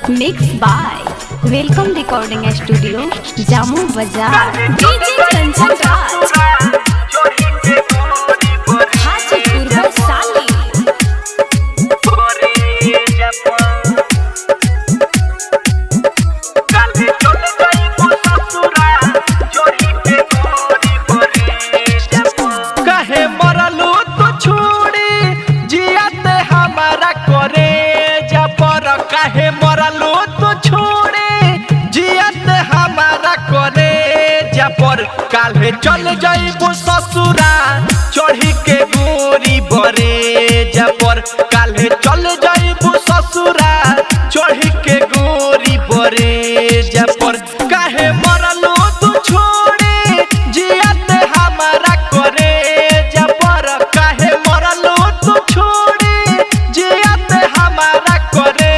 Mix by welcome recording studio Jamu Bazar. DJ Kanchan Raj Hajipur Vaishali. कहे मरलू तो छोड़ी जियाते हमारा करे जपर। कहे मरलू तो छोड़ी जियाते हमारा करे जपर। काल्हे चल जाइबू ससुरा चढ़ी के गोरी बरे जपर। काल्हे चल जाइबू ससुरा चढ़ी के गोरी बरे जपर। काहे मरलू तो छोड़ी जियाते हमारा करे जपर। काहे मरलू तो छोड़ी जियाते हमारा करे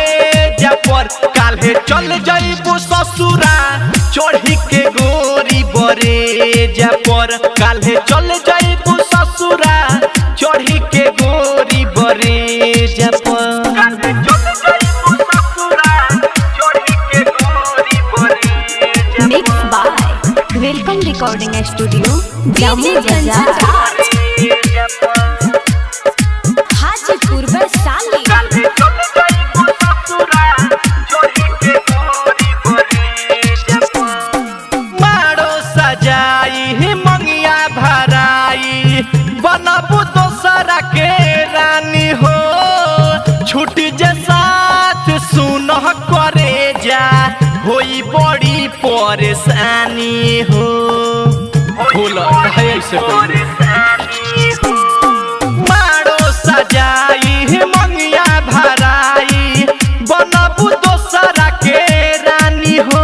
जपर। काल्हे चल जाइबू ससुरा चढ़ी के गोरी बरे जपर। काल्हे चल जाइबू ससुरा चढ़ी के गोरी बरे जपर। Mix by welcome recording studio Jamu Bazar Hajipur Vaishali. मारो सजाई मंगिया भराई बनबू दोसरा के रानी हो। छुट जे साथ सुन करे जा होई बड़ी परेशानी हो। मारो सजाई मंगिया भराई बनबू दोसरा के रानी हो।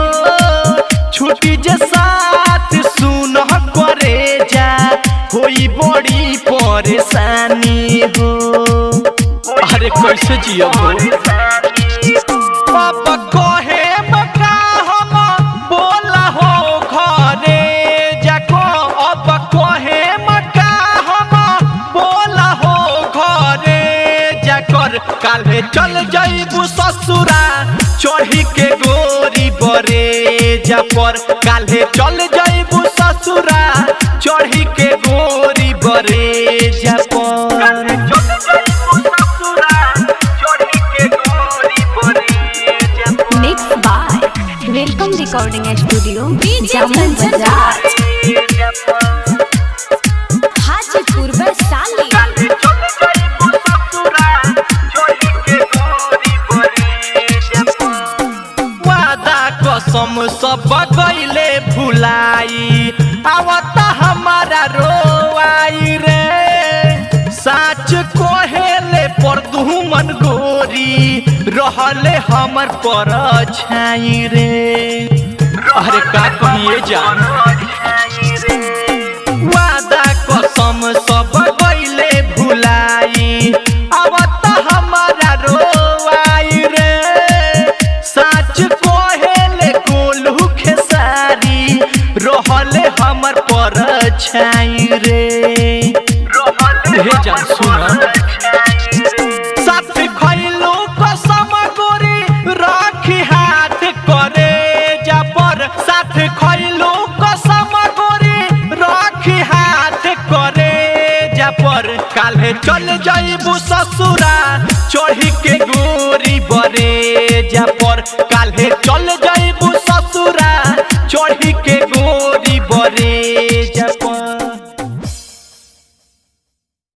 छुट्टी जे साथ सुन करे जा होई बड़ी परेशानी हो। अरे कैसे जियो अब कहे बका हम बोला हो घरे जाको। अब कहे मका हम बोला हो घरे जाकर। काल्हे चल जाइबू ससुरा चढ़ी के गोरी बरे जपर। काल्हे चल जाइबू ससुरा चढ़ी के गोरी बरे जपर। Mix by welcome recording studio Jamu Bazar Hajipur Vaishali. वादा कसम सब गईले भुलाई आवता हमारा रोआई रे। साच कोहेले पर दुमन गोरी रहले हमर पर छाई रे। अरे का कहिए जान वादा कसम सब गईले भुलाई आवता हमारा रोआई रे। साच कोहेले कोल्हू खेसारी रहले हमर पर छाई रे। जान सुना साथ खैलू कसम गोरी राखी हाथ करे जपर। साथ खैलू कसम गोरी राखी हाथ करे जपर। काल्हे चल जाइबू ससुरा चढ़ी के